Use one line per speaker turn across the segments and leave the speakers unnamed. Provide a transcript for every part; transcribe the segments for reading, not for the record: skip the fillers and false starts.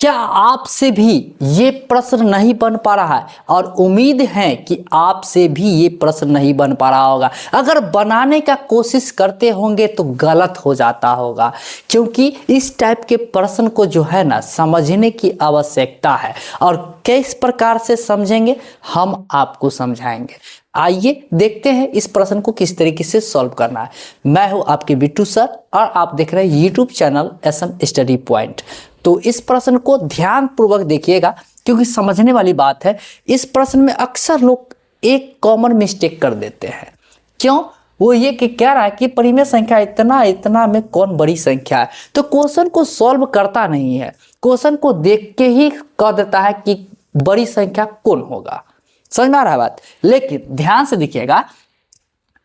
क्या आपसे भी ये प्रश्न नहीं बन पा रहा है? और उम्मीद है कि आपसे भी ये प्रश्न नहीं बन पा रहा होगा। अगर बनाने का कोशिश करते होंगे तो गलत हो जाता होगा, क्योंकि इस टाइप के प्रश्न को जो है ना समझने की आवश्यकता है। और किस प्रकार से समझेंगे हम आपको समझाएंगे। आइए देखते हैं इस प्रश्न को किस तरीके से सॉल्व करना है। मैं हूं आपके बिट्टू सर और आप देख रहे हैं YouTube channel SM study point. तो इस प्रश्न को ध्यान पूर्वक देखिएगा, क्योंकि समझने वाली बात है। इस प्रश्न में अक्सर लोग एक कॉमन मिस्टेक कर देते हैं। क्यों? वो ये कि कह रहा है कि परिमेय संख्या इतना इतना में कौन बड़ी संख्या है, तो क्वेश्चन को सॉल्व करता नहीं है। क्वेश्चन को देख के ही कह देता है कि बड़ी संख्या कौन होगा। समझ में आ रहा है बात? लेकिन ध्यान से देखिएगा,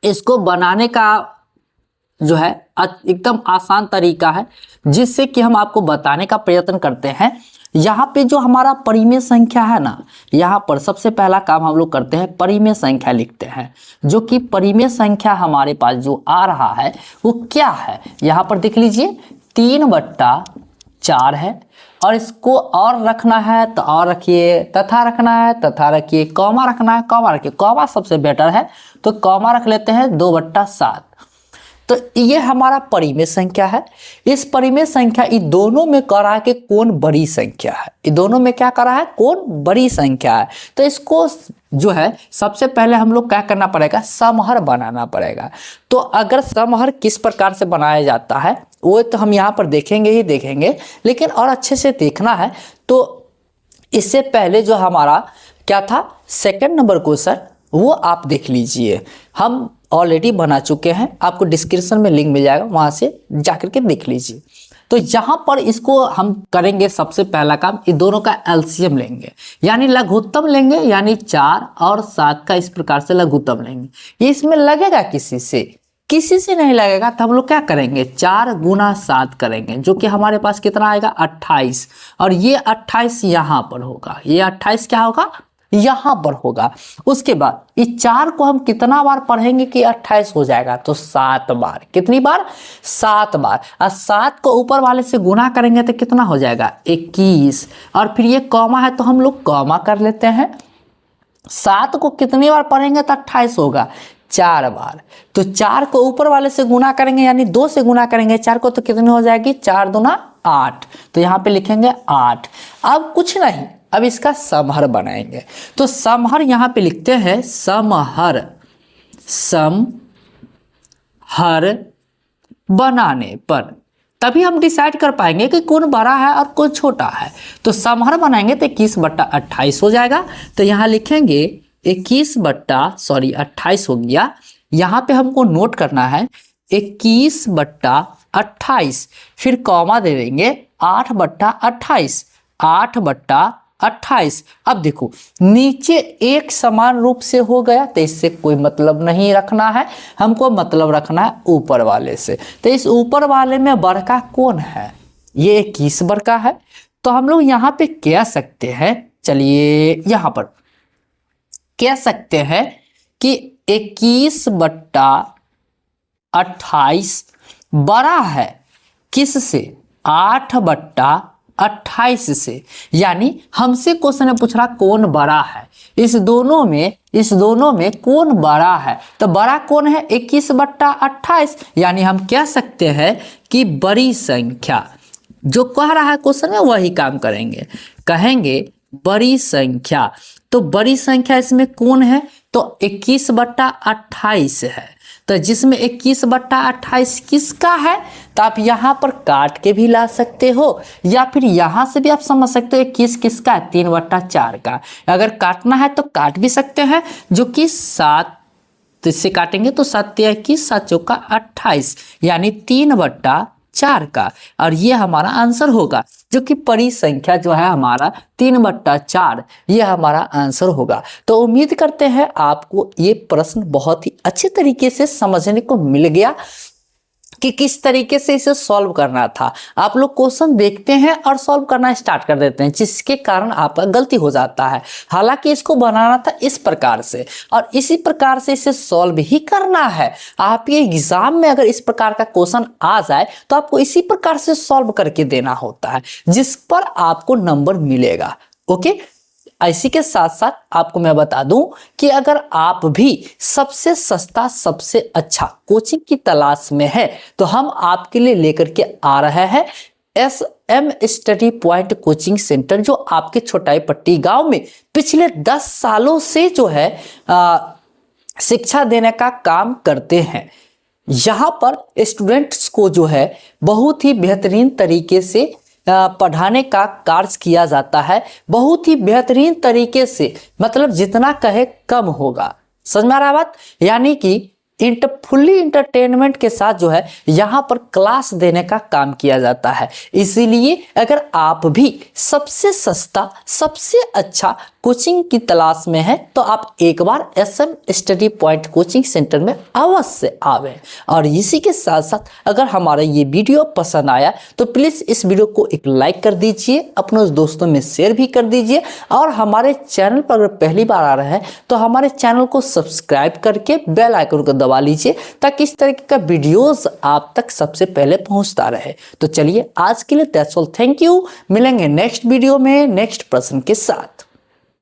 इसको बनाने का जो है एकदम आसान तरीका है, जिससे कि हम आपको बताने का प्रयत्न करते हैं। यहाँ पे जो हमारा परिमेय संख्या है ना, यहाँ पर सबसे पहला काम हम लोग करते हैं, परिमेय संख्या लिखते हैं। जो कि परिमेय संख्या हमारे पास जो आ रहा है वो क्या है, यहाँ पर देख लीजिए 3/4 है। और इसको और रखना है तो और रखिए, तथा रखना है तथा रखिए, कॉमा रखना है कॉमा रखिए। कॉमा सबसे बेटर है तो कॉमा रख लेते हैं 2/7। तो ये हमारा परिमेय संख्या है। इस परिमेय संख्या इन दोनों में कह रहा है कि कौन बड़ी संख्या है। इन दोनों में क्या कर रहा है? कौन बड़ी संख्या है। तो इसको जो है सबसे पहले हम लोग क्या करना पड़ेगा? समहर बनाना पड़ेगा। तो अगर समहर किस प्रकार से बनाया जाता है वो तो हम यहाँ पर देखेंगे ही देखेंगे, लेकिन और अच्छे से देखना है। तो इससे पहले जो हमारा क्या था सेकंड नंबर क्वेश्चन, वो आप देख लीजिए। हम ऑलरेडी बना चुके हैं, आपको डिस्क्रिप्शन में लिंक मिल जाएगा, वहां से जाकर के देख लीजिए। तो यहाँ पर इसको हम करेंगे सबसे पहला काम, इन दोनों का एलसीएम लेंगे, यानी लघुत्तम लेंगे, यानी 4 और 7 का इस प्रकार से लघुत्तम लेंगे। ये इसमें लगेगा किसी से नहीं लगेगा। तो हम लोग क्या करेंगे? 4 × 7 करेंगे, जो कि हमारे पास कितना आएगा? 28। और ये 28 यहाँ पर होगा, ये 28 क्या होगा? यहां पर होगा। उसके बाद इस 4 को हम कितना बार पढ़ेंगे कि 28 हो जाएगा? तो 7 बार। कितनी बार? 7 बार। और 7 को ऊपर वाले से गुना करेंगे तो कितना हो जाएगा? 21। और फिर ये कॉमा है तो हम लोग कॉमा कर लेते हैं। 7 को कितनी बार पढ़ेंगे तो 28 होगा? 4 बार। तो 4 को ऊपर वाले से गुना करेंगे, यानी 2 से गुना करेंगे 4 को, तो कितनी हो जाएगी? 4 दूना 8। तो यहाँ पे लिखेंगे 8। अब कुछ नहीं, अब इसका समहर बनाएंगे। तो समहर यहाँ पे लिखते हैं समहर बनाने पर तभी हम डिसाइड कर पाएंगे कि कौन बड़ा है और कौन छोटा है। तो समहर बनाएंगे तो 21/28 हो जाएगा। तो यहाँ लिखेंगे 28 हो गया। यहाँ पे हमको नोट करना है 21/28, फिर कॉमा दे देंगे 8/28, 8/28। अब देखो नीचे एक समान रूप से हो गया, तो इससे कोई मतलब नहीं रखना है, हमको मतलब रखना है ऊपर वाले से। तो इस ऊपर वाले में बड़का कौन है? ये 21 बड़का है। तो हम लोग यहाँ पे कह सकते हैं, चलिए यहाँ पर कह सकते हैं कि 21/28 बड़ा है किससे? 8/28 से। यानी हमसे क्वेश्चन में पूछ रहा कौन बड़ा है, इस दोनों में कौन बड़ा है। तो बड़ा कौन है? 21/28। यानी हम कह सकते हैं कि बड़ी संख्या जो कह रहा है क्वेश्चन में वही काम करेंगे, कहेंगे बड़ी संख्या। तो बड़ी संख्या इसमें कौन है? तो 21/28 है। तो जिसमें 21/28 किसका है? तो आप यहाँ पर काट के भी ला सकते हो, या फिर यहाँ से भी आप समझ सकते हो 21 किसका है? 3/4 का। अगर काटना है तो काट भी सकते हैं, जो कि 7 से काटेंगे तो 7 × 21, 7 × 4 = 28, यानी 3/4 का। और ये हमारा आंसर होगा, जो कि बड़ी संख्या जो है हमारा 3/4, ये हमारा आंसर होगा। तो उम्मीद करते हैं आपको ये प्रश्न बहुत ही अच्छे तरीके से समझने को मिल गया। कि किस तरीके से इसे सॉल्व करना था। आप लोग क्वेश्चन देखते हैं और सॉल्व करना स्टार्ट कर देते हैं, जिसके कारण आपका गलती हो जाता है। हालांकि इसको बनाना था इस प्रकार से और इसी प्रकार से इसे सॉल्व ही करना है। आपके एग्जाम में अगर इस प्रकार का क्वेश्चन आ जाए तो आपको इसी प्रकार से सॉल्व करके देना होता है, जिस पर आपको नंबर मिलेगा। ओके, इसी के साथ साथ आपको मैं बता दूं कि अगर आप भी सबसे सस्ता सबसे अच्छा कोचिंग की तलाश में है तो हम आपके लिए लेकर के आ रहे हैं SM study point coaching centre, जो आपके छोटाई पट्टी गांव में पिछले 10 सालों से जो है शिक्षा देने का काम करते हैं। यहाँ पर स्टूडेंट्स को जो है बहुत ही बेहतरीन तरीके से पढ़ाने का कार्य किया जाता है, बहुत ही बेहतरीन तरीके से, मतलब जितना कहे कम होगा। समझ में आ रहा है बात? यानी कि फुल्ली इंटरटेनमेंट के साथ जो है यहाँ पर क्लास देने का काम किया जाता है। इसीलिए अगर आप भी सबसे सस्ता सबसे अच्छा कोचिंग की तलाश में है तो आप एक बार SM study point coaching centre में अवश्य आवें। और इसी के साथ साथ अगर हमारा ये वीडियो पसंद आया तो प्लीज़ इस वीडियो को एक लाइक कर दीजिए, अपने दोस्तों में शेयर भी कर दीजिए, और हमारे चैनल पर अगर पहली बार आ रहे हैं तो हमारे चैनल को सब्सक्राइब करके बेल आइकन को दबा लीजिए, ताकि इस तरीके का वीडियोस आप तक सबसे पहले पहुंचता रहे। तो चलिए आज के लिए दैट्स ऑल, थैंक यू। मिलेंगे नेक्स्ट वीडियो में नेक्स्ट प्रश्न के साथ।